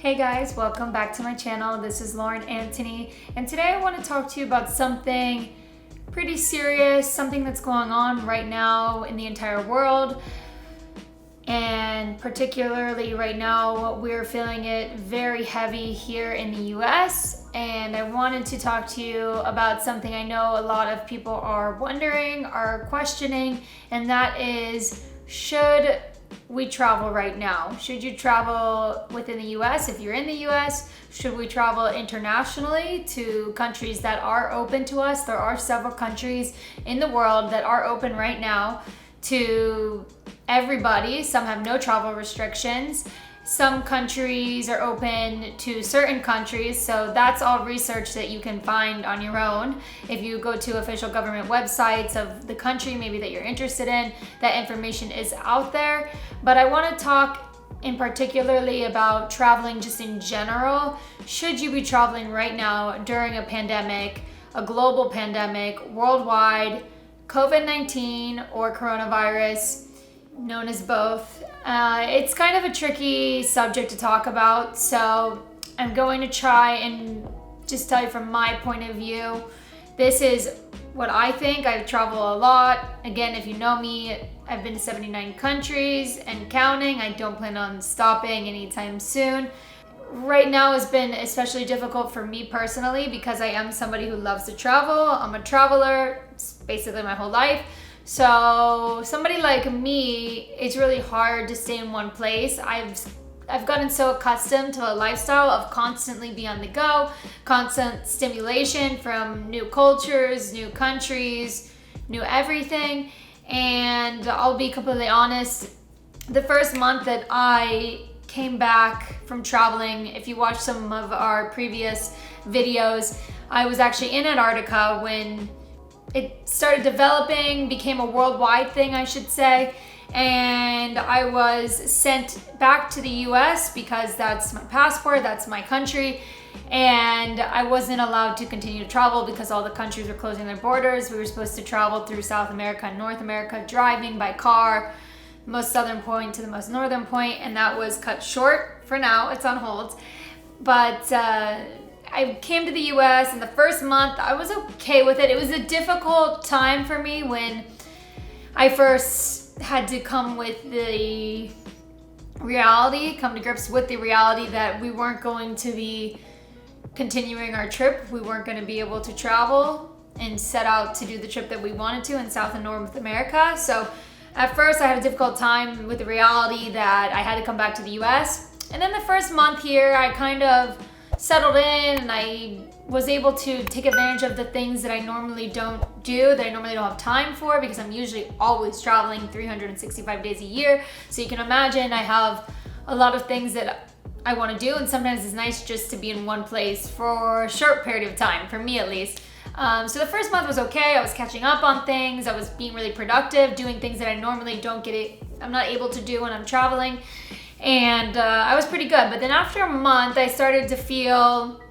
Hey guys, welcome back to my channel. This is Lauren Anthony, and today I want to talk to you about something pretty serious, something that's going on right now in the entire world. And particularly right now, we're feeling it very heavy here in the US. And I wanted to talk to you about something I know a lot of people are wondering, are questioning, and that is, should we travel right now? Should you travel within the US if you're in the US? Should we travel internationally to countries that are open to us? There are several countries in the world that are open right now to everybody. Some have no travel restrictions. Some countries are open to certain countries, so that's all research that you can find on your own. If you go to official government websites of the country maybe that you're interested in, that information is out there. But I want to talk in particularly about traveling just in general. Should you be traveling right now during a pandemic, a global pandemic, worldwide, COVID-19 or coronavirus, known as both? It's kind of a tricky subject to talk about, so I'm going to try and just tell you from my point of view. This is what I think. I travel a lot. Again, if you know me, I've been to 79 countries and counting. I don't plan on stopping anytime soon. Right now has been especially difficult for me personally because I am somebody who loves to travel. I'm a traveler, it's basically my whole life. So somebody like me, it's really hard to stay in one place. I've gotten so accustomed to a lifestyle of constantly be on the go, constant stimulation from new cultures, new countries, new everything. And I'll be completely honest, the first month that I came back from traveling, if you watch some of our previous videos, I was actually in Antarctica when it started developing, became a worldwide thing, I should say. And I was sent back to the US because that's my passport, that's my country. And I wasn't allowed to continue to travel because all the countries were closing their borders. We were supposed to travel through South America and North America, driving by car, most southern point to the most northern point, and that was cut short for now. It's on hold. But I came to the US, and the first month I was okay with it. It was a difficult time for me when I first had to come to grips with the reality that we weren't going to be continuing our trip. We weren't going to be able to travel and set out to do the trip that we wanted to in South and North America. So at first I had a difficult time with the reality that I had to come back to the US. And then the first month here, I kind of settled in and I was able to take advantage of the things that I normally don't do, that I normally don't have time for, because I'm usually always traveling 365 days a year. So you can imagine I have a lot of things that I want to do, and sometimes it's nice just to be in one place for a short period of time, for me at least. So the first month was okay. I was catching up on things. I was being really productive, doing things that I normally I'm not able to do when I'm traveling. And I was pretty good. But then after a month, I started to feel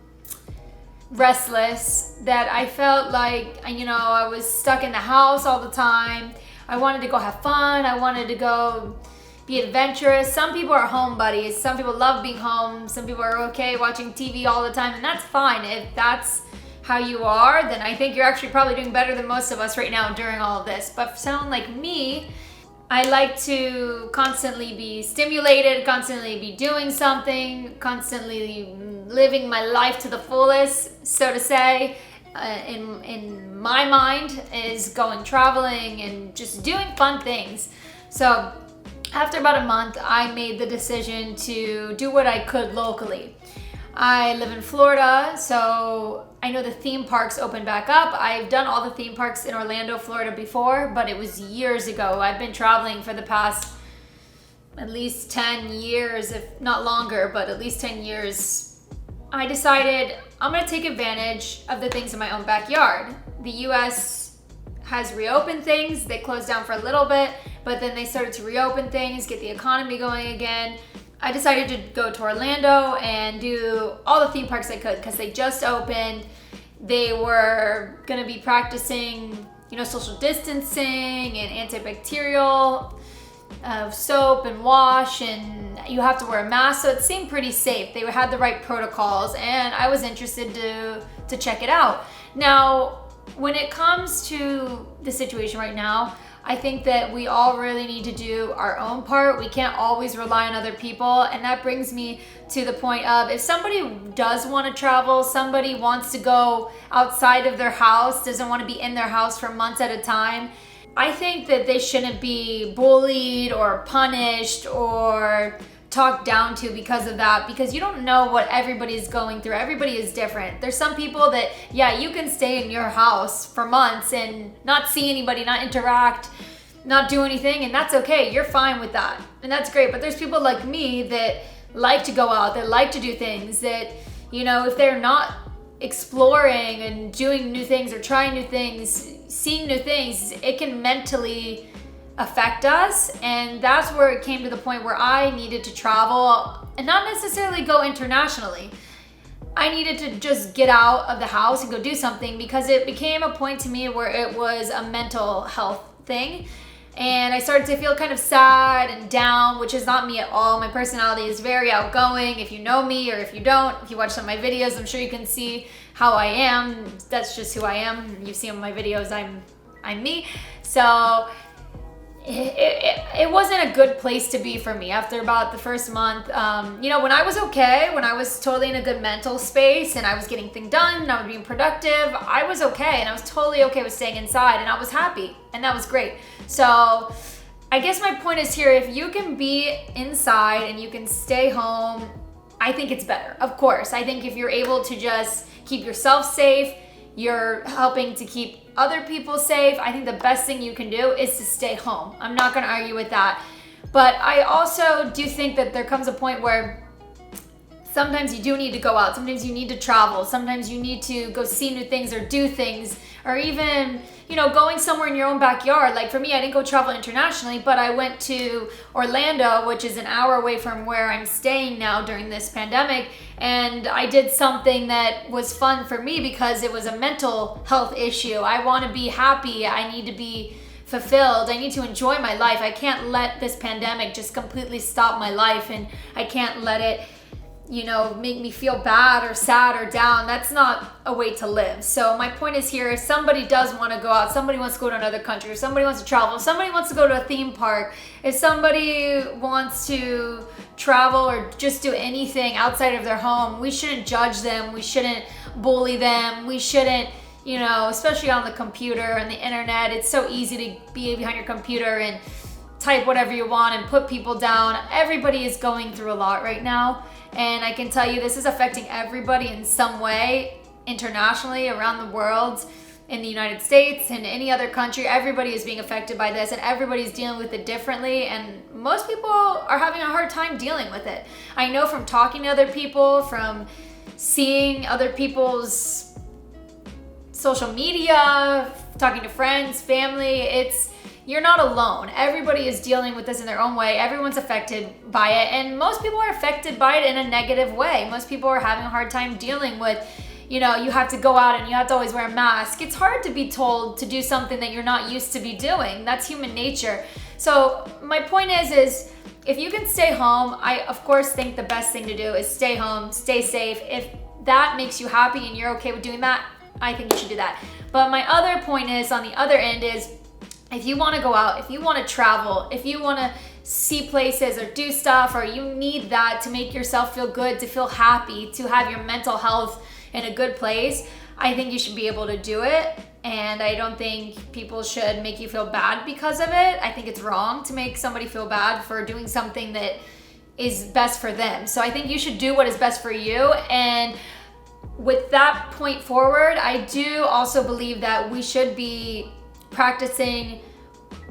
restless, that I felt like, I was stuck in the house all the time. I wanted to go have fun. I wanted to go be adventurous. Some people are home buddies. Some people love being home. Some people are okay watching TV all the time, and that's fine. If that's how you are, then I think you're actually probably doing better than most of us right now during all of this. But for someone like me, I like to constantly be stimulated, constantly be doing something, constantly living my life to the fullest, so to say. In my mind is going traveling and just doing fun things. So after about a month, I made the decision to do what I could locally. I live in Florida, so I know the theme parks open back up. I've done all the theme parks in Orlando, Florida before, but it was years ago. I've been traveling for the past at least 10 years, if not longer, but at least 10 years. I decided I'm gonna take advantage of the things in my own backyard. The US has reopened things. They closed down for a little bit, but then they started to reopen things, get the economy going again. I decided to go to Orlando and do all the theme parks I could because they just opened. They were gonna be practicing, social distancing and antibacterial of soap and wash, and you have to wear a mask, so it seemed pretty safe. They had the right protocols, and I was interested to check it out. Now, when it comes to the situation right now, I think that we all really need to do our own part. We can't always rely on other people, and that brings me to the point of, if somebody does want to travel, somebody wants to go outside of their house, doesn't want to be in their house for months at a time, I think that they shouldn't be bullied or punished or talked down to because of that, because you don't know what everybody's going through. Everybody is different. There's some people that, yeah, you can stay in your house for months and not see anybody, not interact, not do anything, and that's okay. You're fine with that, and that's great. But there's people like me that like to go out, that like to do things, that, you know, if they're not exploring and doing new things or trying new things, seeing new things, it can mentally affect us. And that's where it came to the point where I needed to travel, and not necessarily go internationally. I needed to just get out of the house and go do something, because it became a point to me where it was a mental health thing. And I started to feel kind of sad and down, which is not me at all. My personality is very outgoing. If you know me, or if you don't, if you watch some of my videos, I'm sure you can see how I am. That's just who I am. You've seen my videos, I'm me. So it wasn't a good place to be for me after about the first month. You know, when I was okay, when I was totally in a good mental space and I was getting things done and I was being productive, I was okay, and I was totally okay with staying inside, and I was happy, and that was great. So I guess my point is here, if you can be inside and you can stay home, I think it's better. Of course, I think if you're able to just keep yourself safe, you're helping to keep other people safe, I think the best thing you can do is to stay home. I'm not going to argue with that. But I also do think that there comes a point where sometimes you do need to go out. Sometimes you need to travel. Sometimes you need to go see new things or do things, or even, you know, going somewhere in your own backyard. Like for me, I didn't go travel internationally, but I went to Orlando, which is an hour away from where I'm staying now during this pandemic. And I did something that was fun for me because it was a mental health issue. I want to be happy. I need to be fulfilled. I need to enjoy my life. I can't let this pandemic just completely stop my life, and I can't let it, you know, make me feel bad or sad or down. That's not a way to live. So my point is here, if somebody does want to go out, somebody wants to go to another country, or somebody wants to travel, if somebody wants to go to a theme park, if somebody wants to travel or just do anything outside of their home, we shouldn't judge them. We shouldn't bully them. We shouldn't, you know, especially on the computer and the internet. It's so easy to be behind your computer and type whatever you want and put people down. Everybody is going through a lot right now. And I can tell you, this is affecting everybody in some way, internationally, around the world, in the United States, and any other country. Everybody is being affected by this, and everybody's dealing with it differently. And most people are having a hard time dealing with it. I know from talking to other people, from seeing other people's social media, talking to friends, family, you're not alone. Everybody is dealing with this in their own way. Everyone's affected by it, and most people are affected by it in a negative way. Most people are having a hard time dealing with, you know, you have to go out and you have to always wear a mask. It's hard to be told to do something that you're not used to be doing. That's human nature. So my point is if you can stay home, I of course think the best thing to do is stay home, stay safe. If that makes you happy and you're okay with doing that, I think you should do that. But my other point is, on the other end, is if you want to go out, if you want to travel, if you want to see places or do stuff, or you need that to make yourself feel good, to feel happy, to have your mental health in a good place, I think you should be able to do it. And I don't think people should make you feel bad because of it. I think it's wrong to make somebody feel bad for doing something that is best for them. So I think you should do what is best for you. And with that point forward, I do also believe that we should be practicing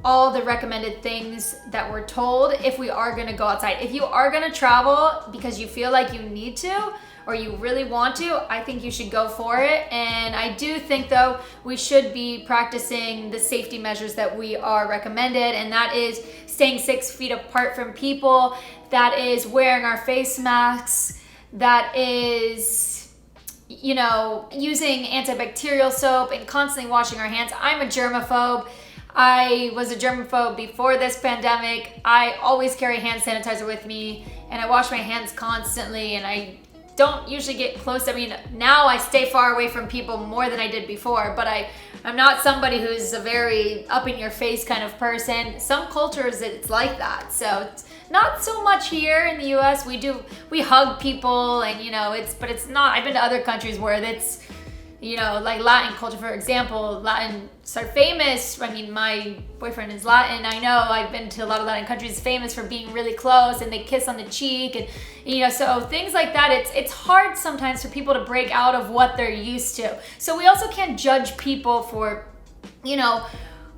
all the recommended things that we're told if we are going to go outside. If you are going to travel because you feel like you need to, or you really want to, I think you should go for it. And I do think, though, we should be practicing the safety measures that we are recommended, and that is staying 6 feet apart from people, that is wearing our face masks, that is, you know, using antibacterial soap and constantly washing our hands. I'm a germaphobe. I was a germaphobe before this pandemic. I always carry hand sanitizer with me, and I wash my hands constantly, and I don't usually get close. I mean, now I stay far away from people more than I did before, but I'm not somebody who's a very up in your face kind of person. Some cultures it's like that. So it's not so much here in the US. We hug people, and but it's not. I've been to other countries where it's, like Latin culture, for example. Latins are famous. I mean, my boyfriend is Latin. I know I've been to a lot of Latin countries famous for being really close, and they kiss on the cheek, and so things like that. It's hard sometimes for people to break out of what they're used to. So we also can't judge people for,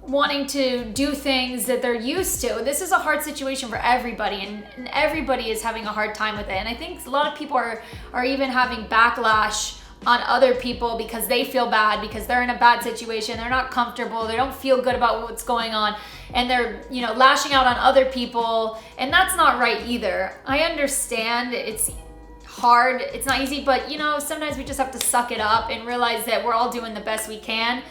wanting to do things that they're used to. This is a hard situation for everybody, and everybody is having a hard time with it. And I think a lot of people are even having backlash on other people because they feel bad, because they're in a bad situation, they're not comfortable, they don't feel good about what's going on, and they're lashing out on other people, and that's not right either. I understand it's hard, it's not easy, but sometimes we just have to suck it up and realize that we're all doing the best we can,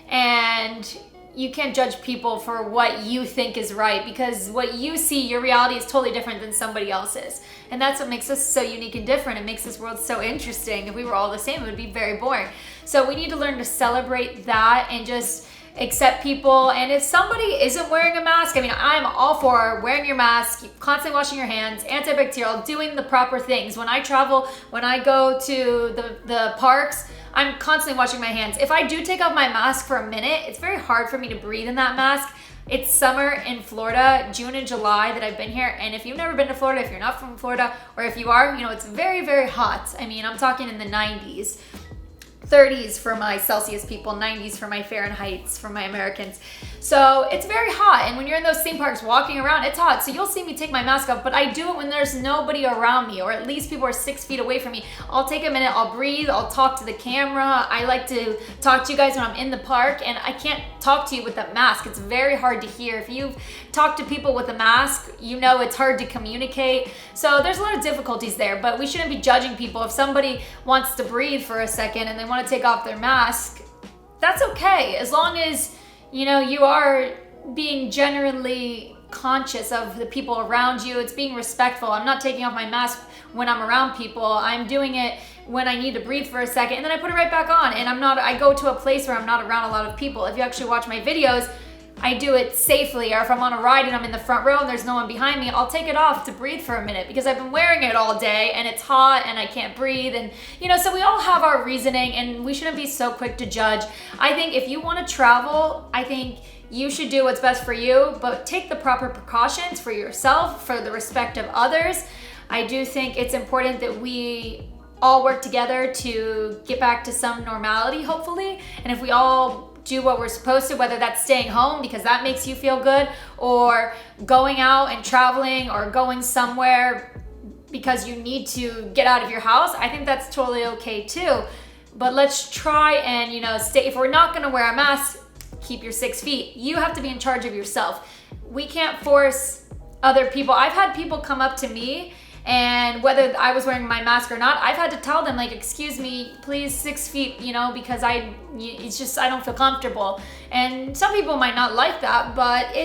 and you can't judge people for what you think is right, because what you see, your reality is totally different than somebody else's. And that's what makes us so unique and different. It makes this world so interesting. If we were all the same, it would be very boring. So we need to learn to celebrate that and just accept people. And if somebody isn't wearing a mask, I mean, I'm all for wearing your mask, constantly washing your hands, antibacterial, doing the proper things. When I travel, when I go to the parks, I'm constantly washing my hands. If I do take off my mask for a minute, it's very hard for me to breathe in that mask. It's summer in Florida, June and July that I've been here. And if you've never been to Florida, if you're not from Florida, or if you are, it's very, very hot. I mean, I'm talking in the 90s. 30s for my Celsius people, 90s for my Fahrenheits, for my Americans. So it's very hot, and when you're in those theme parks walking around, it's hot. So you'll see me take my mask off, but I do it when there's nobody around me, or at least people are 6 feet away from me. I'll take a minute, I'll breathe, I'll talk to the camera. I like to talk to you guys when I'm in the park, and I can't talk to you with a mask. It's very hard to hear. If you've talked to people with a mask, it's hard to communicate. So there's a lot of difficulties there, but we shouldn't be judging people. If somebody wants to breathe for a second and they want to take off their mask, that's okay, as long as you are being genuinely conscious of the people around you. It's being respectful. I'm not taking off my mask when I'm around people. I'm doing it when I need to breathe for a second, and then I put it right back on. And I go to a place where I'm not around a lot of people. If you actually watch my videos, I do it safely. Or if I'm on a ride and I'm in the front row and there's no one behind me, I'll take it off to breathe for a minute, because I've been wearing it all day and it's hot and I can't breathe. And so we all have our reasoning, and we shouldn't be so quick to judge. I think if you want to travel, I think you should do what's best for you, but take the proper precautions for yourself, for the respect of others. I do think it's important that we all work together to get back to some normality, hopefully. And if we all do what we're supposed to, whether that's staying home because that makes you feel good, or going out and traveling, or going somewhere because you need to get out of your house, I think that's totally okay too. But let's try and stay. If we're not going to wear a mask, keep your 6 feet. You have to be in charge of yourself. We can't force other people. I've had people come up to me, and whether I was wearing my mask or not, I've had to tell them, like, excuse me, please, 6 feet, because I don't feel comfortable. And some people might not like that, but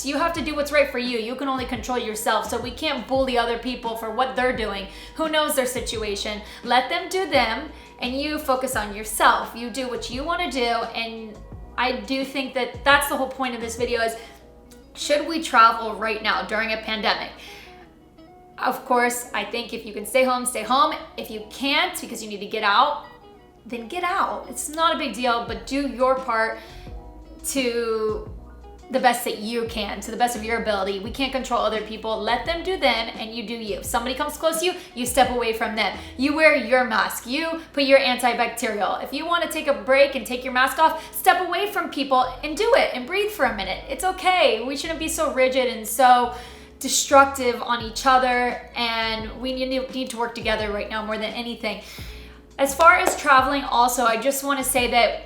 you have to do what's right for you. You can only control yourself. So we can't bully other people for what they're doing. Who knows their situation? Let them do them, and you focus on yourself. You do what you want to do. And I do think that that's the whole point of this video is, should we travel right now during a pandemic? Of course, I think if you can stay home, stay home. If you can't because you need to get out, then get out. It's not a big deal, but do your part to the best that you can, to the best of your ability. We can't control other people. Let them do them, and you do you. If somebody comes close to you, you step away from them. You wear your mask. You put your antibacterial. If you want to take a break and take your mask off, step away from people and do it and breathe for a minute. It's okay. We shouldn't be so rigid and so destructive on each other, and we need to work together right now more than anything. As far as traveling also, I just want to say that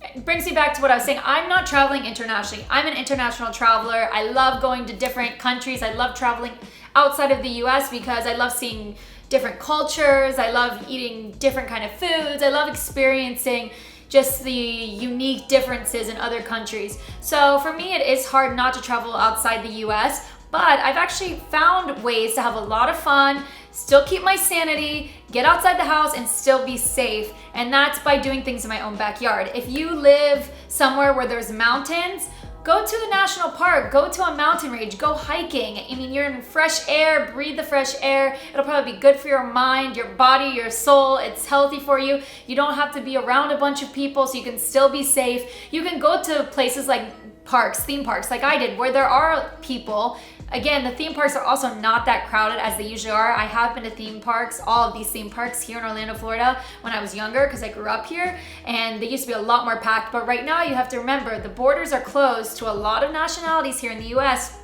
it brings me back to what I was saying. I'm not traveling internationally. I'm an international traveler. I love going to different countries. I love traveling outside of the US because I love seeing different cultures. I love eating different kind of foods. I love experiencing just the unique differences in other countries. So for me, it is hard not to travel outside the US, but I've actually found ways to have a lot of fun, still keep my sanity, get outside the house, and still be safe. And that's by doing things in my own backyard. If you live somewhere where there's mountains, go to the national park, go to a mountain range, go hiking. I mean, you're in fresh air, breathe the fresh air. It'll probably be good for your mind, your body, your soul. It's healthy for you. You don't have to be around a bunch of people, so you can still be safe. You can go to places like parks, theme parks, like I did, where there are people. Again, the theme parks are also not that crowded as they usually are. I have been to theme parks, all of these theme parks here in Orlando, Florida, when I was younger, because I grew up here, and they used to be a lot more packed. But right now, you have to remember, the borders are closed to a lot of nationalities here in the US.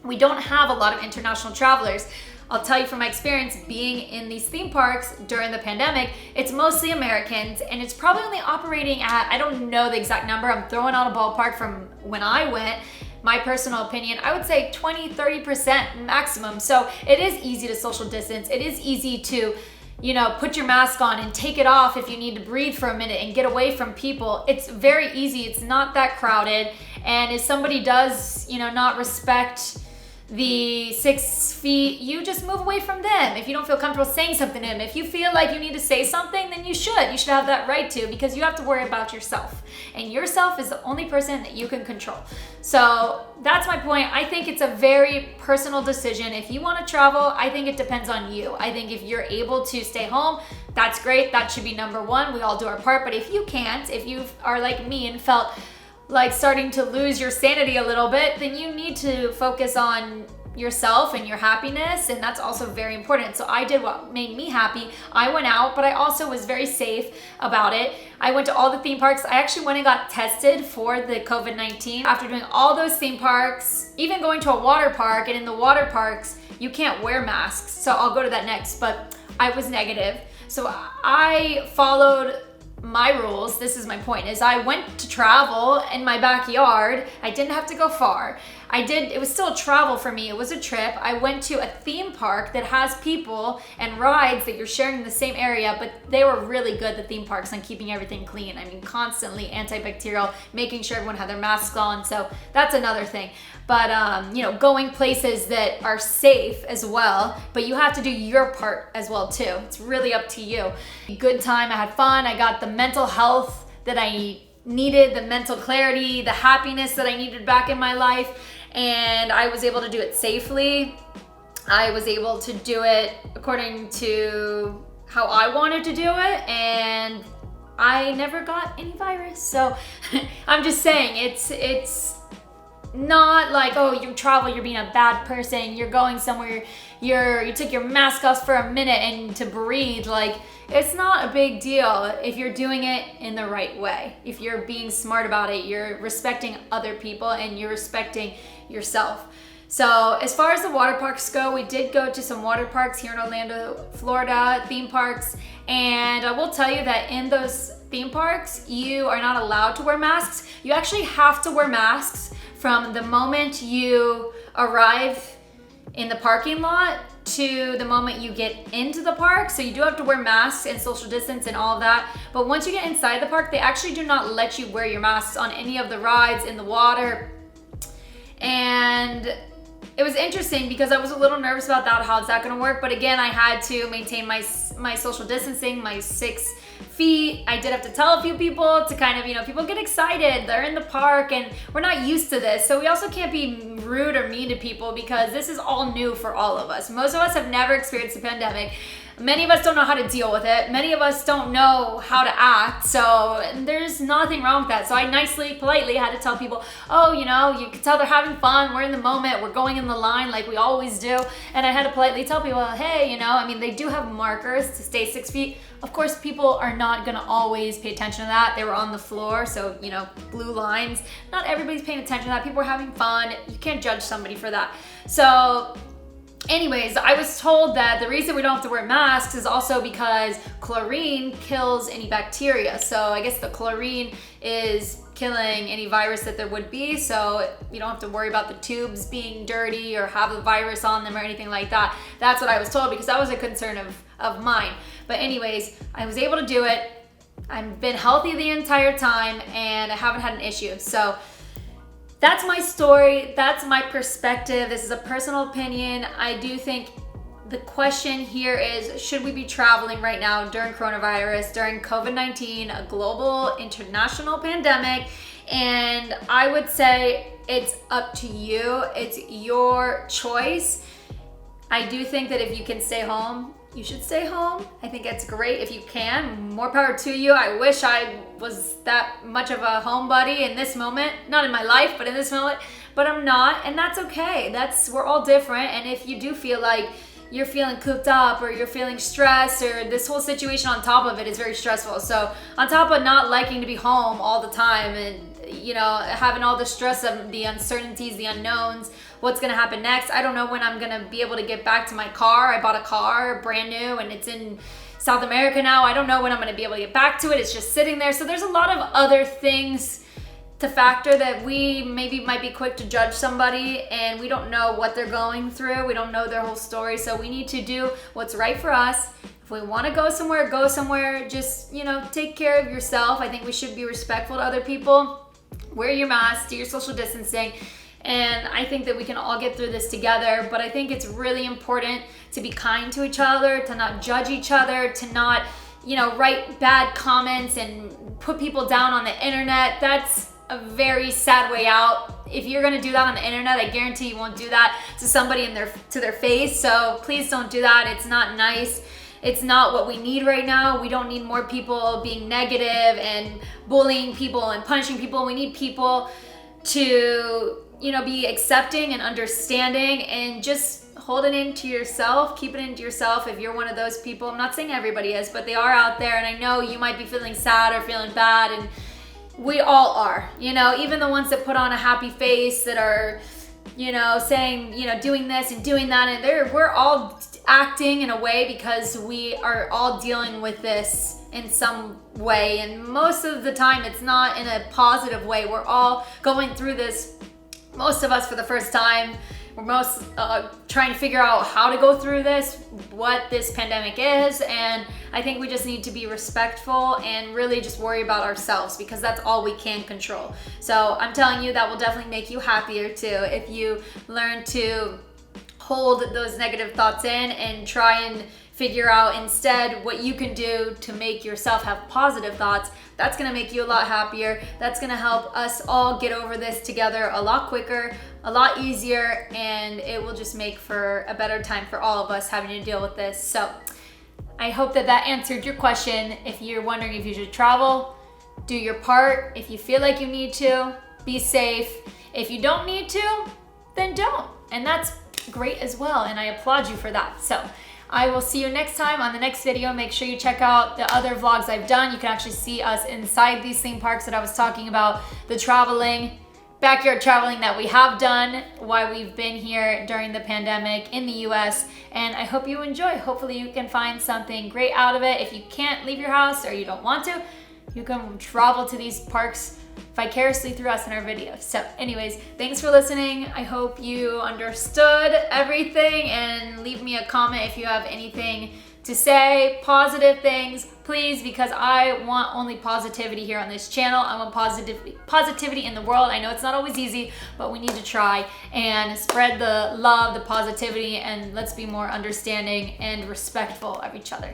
We don't have a lot of international travelers. I'll tell you from my experience being in these theme parks during the pandemic, it's mostly Americans, and it's probably only operating at, I don't know the exact number, I'm throwing out a ballpark from when I went. My personal opinion, I would say 20-30% maximum. So it is easy to social distance. It is easy to, put your mask on and take it off if you need to breathe for a minute and get away from people. It's very easy. It's not that crowded. And if somebody does, not respect the 6 feet, you just move away from them. If you don't feel comfortable saying something to them, if you feel like you need to say something, then you should have that right to, because you have to worry about yourself, and yourself is the only person that you can control. So that's my point. I think it's a very personal decision. If you want to travel, I think it depends on you. I think if you're able to stay home, that's great. That should be number one. We all do our part. But if you can't, if you are like me and felt like starting to lose your sanity a little bit, then you need to focus on yourself and your happiness, and that's also very important. So I did what made me happy. I went out, but I also was very safe about it. I went to all the theme parks. I actually went and got tested for the COVID-19 after doing all those theme parks, even going to a water park, and in the water parks, you can't wear masks. So I'll go to that next, but I was negative. So I followed my rules. This is my point, is I went to travel in my backyard. I didn't have to go far. It was still travel for me. It was a trip. I went to a theme park that has people and rides that you're sharing in the same area, but they were really good, the theme parks, on keeping everything clean. I mean, constantly antibacterial, making sure everyone had their masks on. So that's another thing. But, going places that are safe as well, but you have to do your part as well too. It's really up to you. Good time, I had fun. I got the mental health that I needed, the mental clarity, the happiness that I needed back in my life. And I was able to do it safely. I was able to do it according to how I wanted to do it, and I never got any virus. So I'm just saying, it's not like, oh, you travel, you're being a bad person, you're going somewhere, you took your mask off for a minute and to breathe. Like, it's not a big deal if you're doing it in the right way. If you're being smart about it, you're respecting other people and you're respecting yourself. So as far as the water parks go, we did go to some water parks here in Orlando, Florida, theme parks. And I will tell you that in those theme parks, you are not allowed to wear masks. You actually have to wear masks from the moment you arrive in the parking lot to the moment you get into the park. So you do have to wear masks and social distance and all of that. But once you get inside the park, they actually do not let you wear your masks on any of the rides, in the water. And it was interesting because I was a little nervous about that, how is that gonna work? But again, I had to maintain my social distancing, my 6 feet. I did have to tell a few people to kind of, people get excited, they're in the park and we're not used to this. So we also can't be rude or mean to people because this is all new for all of us. Most of us have never experienced a pandemic. Many of us don't know how to deal with it. Many of us don't know how to act. So there's nothing wrong with that. So I nicely, politely had to tell people, oh, you can tell they're having fun. We're in the moment. We're going in the line like we always do. And I had to politely tell people, hey, they do have markers to stay 6 feet. Of course, people are not gonna always pay attention to that. They were on the floor, so, blue lines. Not everybody's paying attention to that. People were having fun. You can't judge somebody for that. So anyways, I was told that the reason we don't have to wear masks is also because chlorine kills any bacteria. So I guess the chlorine is killing any virus that there would be, so you don't have to worry about the tubes being dirty or have the virus on them or anything like that. That's what I was told because that was a concern of mine. But anyways, I was able to do it. I've been healthy the entire time and I haven't had an issue. So that's my story. That's my perspective. This is a personal opinion. I do think the question here is, should we be traveling right now during coronavirus, during COVID-19, a global international pandemic? And I would say it's up to you. It's your choice. I do think that if you can stay home, you should stay home. I think it's great if you can. More power to you. I wish I was that much of a homebody in this moment. Not in my life, but in this moment. But I'm not, and that's okay. We're all different. And if you do feel like you're feeling cooped up or you're feeling stressed, or this whole situation on top of it is very stressful. So on top of not liking to be home all the time and, you know, having all the stress of the uncertainties, the unknowns, what's gonna happen next. I don't know when I'm gonna be able to get back to my car. I bought a car, brand new, and it's in South America now. I don't know when I'm gonna be able to get back to it. It's just sitting there. So there's a lot of other things to factor that we maybe might be quick to judge somebody, and we don't know what they're going through. We don't know their whole story. So we need to do what's right for us. If we want to go somewhere, go somewhere. Just, you know, take care of yourself. I think we should be respectful to other people. Wear your mask, do your social distancing. And I think that we can all get through this together. But I think it's really important to be kind to each other, to not judge each other, to not, you know, write bad comments and put people down on the internet. That's a very sad way out. If you're gonna do that on the internet, I guarantee you won't do that to somebody to their face. So please don't do that. It's not nice. It's not what we need right now. We don't need more people being negative and bullying people and punishing people. We need people to, you know, be accepting and understanding, and just hold it into yourself. Keep it into yourself if you're one of those people. I'm not saying everybody is, but they are out there, and I know you might be feeling sad or feeling bad, and we all are, you know, even the ones that put on a happy face, that are, you know, saying, you know, doing this and doing that, and we're all acting in a way because we are all dealing with this in some way, and most of the time it's not in a positive way. We're all going through this, most of us for the first time. We're most trying to figure out how to go through this, what this pandemic is, and I think we just need to be respectful and really just worry about ourselves, because that's all we can control. So I'm telling you, that will definitely make you happier too if you learn to hold those negative thoughts in and try and figure out instead what you can do to make yourself have positive thoughts. That's gonna make you a lot happier. That's gonna help us all get over this together a lot quicker, a lot easier, and it will just make for a better time for all of us having to deal with this. So I hope that answered your question. If you're wondering if you should travel, do your part. If you feel like you need to, be safe. If you don't need to, then don't. And that's great as well, and I applaud you for that. So I will see you next time on the next video. Make sure you check out the other vlogs I've done. You can actually see us inside these theme parks that I was talking about, the traveling, backyard traveling that we have done while we've been here during the pandemic in the US, and I hope you enjoy. Hopefully you can find something great out of it. If you can't leave your house or you don't want to, you can travel to these parks vicariously through us in our videos. So anyways, thanks for listening. I hope you understood everything, and leave me a comment if you have anything to say, positive things, please, because I want only positivity here on this channel. I want positivity in the world. I know it's not always easy, but we need to try and spread the love, the positivity, and let's be more understanding and respectful of each other.